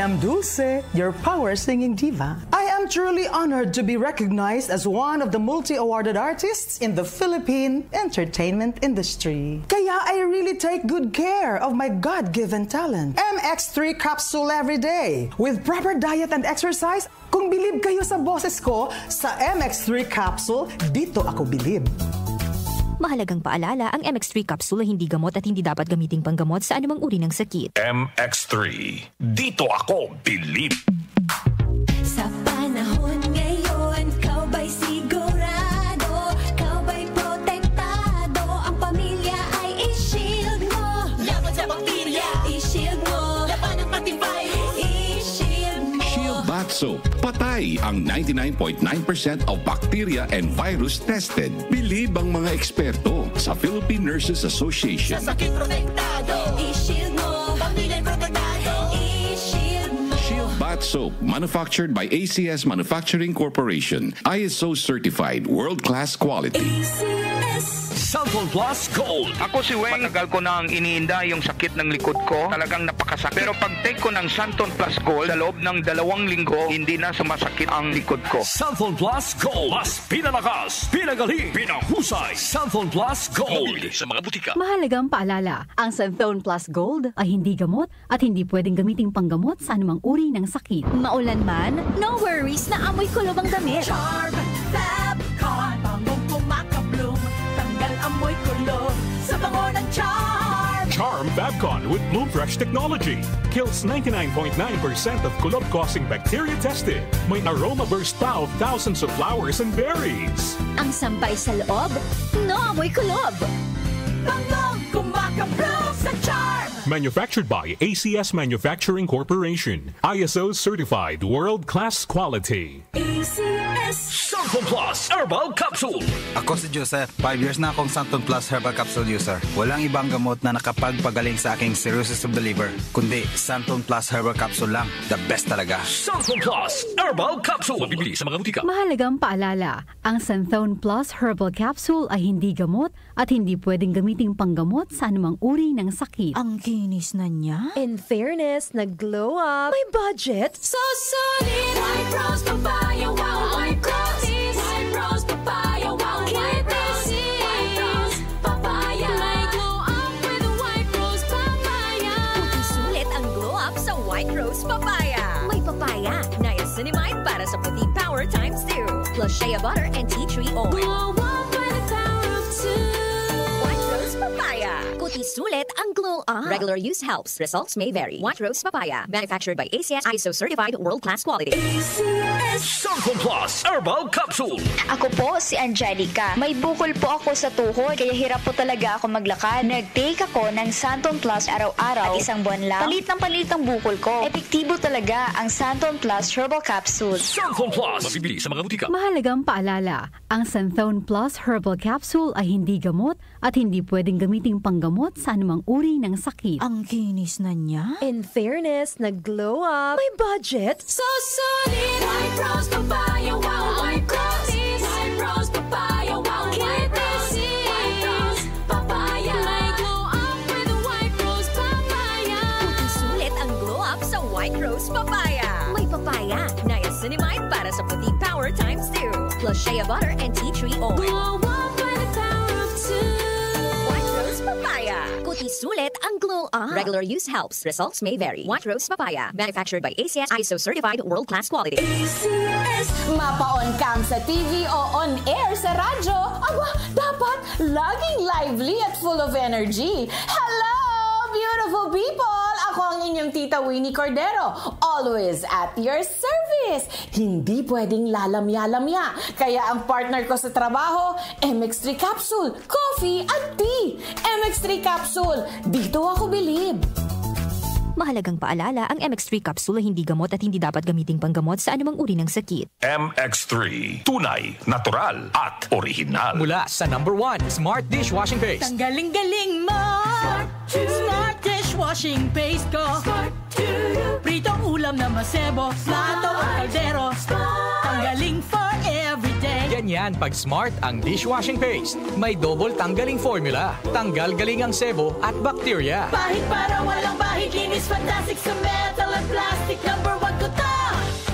am Dulce, your power singing diva. I am truly honored to be recognized as one of the multi-awarded artists in the Philippine entertainment industry. Kaya I really take good care of my God-given talent. MX3 capsule every day. With proper diet and exercise, kung bilib kayo sa boses ko, sa MX3 capsule, dito ako bilib. Mahalagang paalala, ang MX3 capsule ay hindi gamot at hindi dapat gamiting panggamot sa anumang uri ng sakit. MX3, dito ako bilib. Sa panahon ngayon, kau ba'y sigurado? Kau ba'y protektado? Ang pamilya ay i-shield mo. Laban sa bakterya, i-shield mo. Laban ng pati virus, i-shield mo. Shield Bath Soap. Patay ang 99.9% of bacteria and virus tested. Bilib ang mga eksperto sa Philippine Nurses Association. Sa sakit protektado, i-shield mo. Pamilya protektado, i-shield mo. Shield Bath Soap, manufactured by ACS Manufacturing Corporation. ISO certified, world-class quality. Santon Plus Gold. Ako si Weng. Matagal ko na ang iniinda yung sakit ng likod ko. Talagang napakasakit. Pero pag take ko ng Santon Plus Gold, sa loob ng 2 linggo, hindi na sumasakit ang likod ko. Santon Plus Gold. Mas pinalakas, pinagaling, pinahusay. Santon Plus Gold. Mabibili sa mga butika. Mahalagang paalala, ang Santon Plus Gold ay hindi gamot at hindi pwedeng gamiting panggamot sa anumang uri ng sakit. Maulan man, no worries na amoy kulob ang damit. Charm Fabcon, bangong kumakabloom. Tanggal amoy kulob sa bango ng Charm. Charm Fabcon with Bloom Fresh technology kills 99.9% of kulob-causing bacteria tested. May aroma burst pa of thousands of flowers and berries. Ang sampay sa loob, no amoy kulob. Bangong kumakabloom sa Charm. Manufactured by ACS Manufacturing Corporation. ISO certified world-class quality. ACS Santon Plus Herbal Capsule. Ako si Joseph. 5 years na akong Santon Plus Herbal Capsule user. Walang ibang gamot na nakapagpagaling sa aking cirrhosis of the liver, kundi Santon Plus Herbal Capsule lang. The best talaga. Santon Plus Herbal Capsule. Mabibili sa mga butika. Mahalagang paalala, ang Santon Plus Herbal Capsule ay hindi gamot at hindi pwedeng gamiting panggamot sa anumang uri ng sakit. Ang kinis na niya. In fairness, nag-glow up. May budget. So solid. White rose papaya, wow. White rose. White rose papaya, wow. White rose. White rose papaya. May glow up with white rose papaya. Puti sulit ang glow up sa White Rose Papaya. May papaya, niacinamide para sa puti power times 2. Plus shea butter and tea tree oil. Glow up with the power of 2. White Rose Papaya. Puti sulit ang glow up. Regular use helps. Results may vary. White Rose Papaya. Manufactured by ACS ISO certified world-class quality. Santon Plus Herbal Capsule. Ako po si Angelica. May bukol po ako sa tuhod, kaya hirap po talaga ako maglakad. Nag-take ako ng Santon Plus araw-araw at 1 buwan lang. Palit ng bukol ko. Epektibo talaga ang Santon Plus Herbal Capsule. Santon Plus. Mabibili sa mga butika. Mahalagang paalala, ang Santon Plus Herbal Capsule ay hindi gamot at hindi pwedeng gamiting panggamot sa anumang uri ng sakit. Ang kinis na niya. In fairness, nag-glow up. May budget. So solid. White rose papaya, wow. White rose. White rose papaya, wow. White rose. White rose papaya. May glow up with white rose papaya. Puti sulit ang glow up sa White Rose Papaya. May papaya, niacinamide para sa puti power times 2. Plus shea butter and tea tree oil. Glow up with the power of 2. White Rose Papaya. Puti sulit ang glow up. Regular use helps. Results may vary. White Rose Papaya. Manufactured by ACS ISO certified world-class quality. Mapaon kang sa TV o on air sa radyo, aba, dapat laging lively at full of energy. Hello, beautiful people! Ako ang inyong tita Winnie Cordero, always at your service. Hindi pwedeng lalamya-lamya. Kaya ang partner ko sa trabaho, MX3 Capsule, coffee at tea. MX3 Capsule, dito ako bilib. Mahalagang paalala, ang MX3 capsule ay hindi gamot at hindi dapat gamiting panggamot sa anumang uri ng sakit. MX3, tunay, natural at original. Mula sa #1 Smart Dishwashing Paste. Tanggaling-galing mo. Smart dishwashing paste ko. Pritong ulam na masebo. Plato o kaldero. Tanggaling for everyday. Ganyan pag Smart ang dishwashing paste. May double tanggaling formula. Tanggal galing ang sebo at bakterya. Bahid para walang bahid, linis Linis fantastic sa metal at plastic. Number 1 ko to.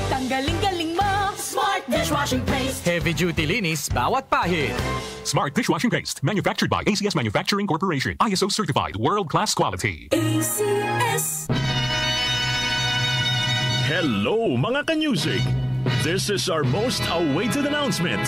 Tanggaling-galing mo. Smart dishwashing paste. Heavy-duty linis bawat pahid. Smart dishwashing paste, manufactured by ACS Manufacturing Corporation. ISO certified, world-class quality. ACS. Hello mga ka-music! This is our most awaited announcement.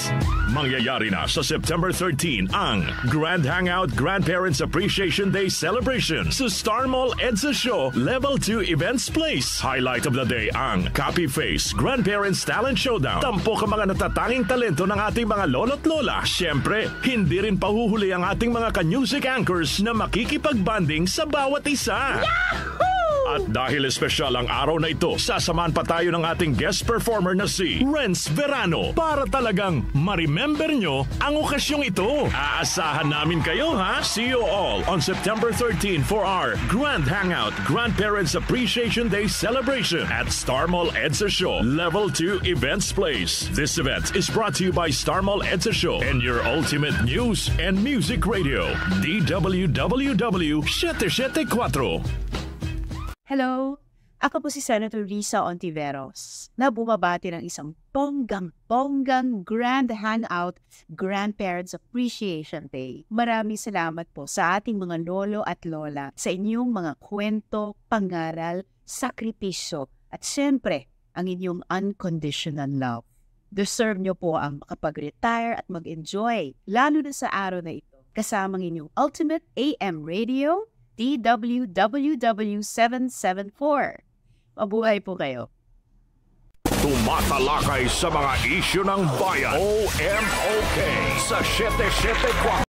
Mangyayari na sa September 13 ang Grand Hangout Grandparents Appreciation Day Celebration sa Star Mall EDSA Show Level 2 Events Place. Highlight of the day ang Copy Face Grandparents Talent Showdown. Tampok ang mga natatanging talento ng ating mga lolo't lola. Siyempre, hindi rin pahuhuli ang ating mga ka-music anchors na makikipag-banding sa bawat isa. Yahoo! At dahil espesyal ang araw na ito, sasamahan pa tayo ng ating guest performer na si Renz Verano para talagang ma-remember nyo ang okasyong ito. Aasahan namin kayo ha? See you all on September 13 for our Grand Hangout Grandparents Appreciation Day Celebration at Star Mall EDSA Show Level 2 Events Place. This event is brought to you by Star Mall EDSA Show and your ultimate news and music radio, DWWW 774. Hello, ako po si Senator Risa Ontiveros na bumabati ng isang bonggang Grand Hangout Grandparents Appreciation Day. Maraming salamat po sa ating mga lolo at lola sa inyong mga kwento, pangaral, sakripisyo at siyempre ang inyong unconditional love. Deserve nyo po ang makapag-retire at mag-enjoy lalo na sa araw na ito kasamang inyong ultimate AM radio DWWW 774. Mabuhay po kayo. Tumatalakay sa mga isyu ng bayan. OMOK sa 774.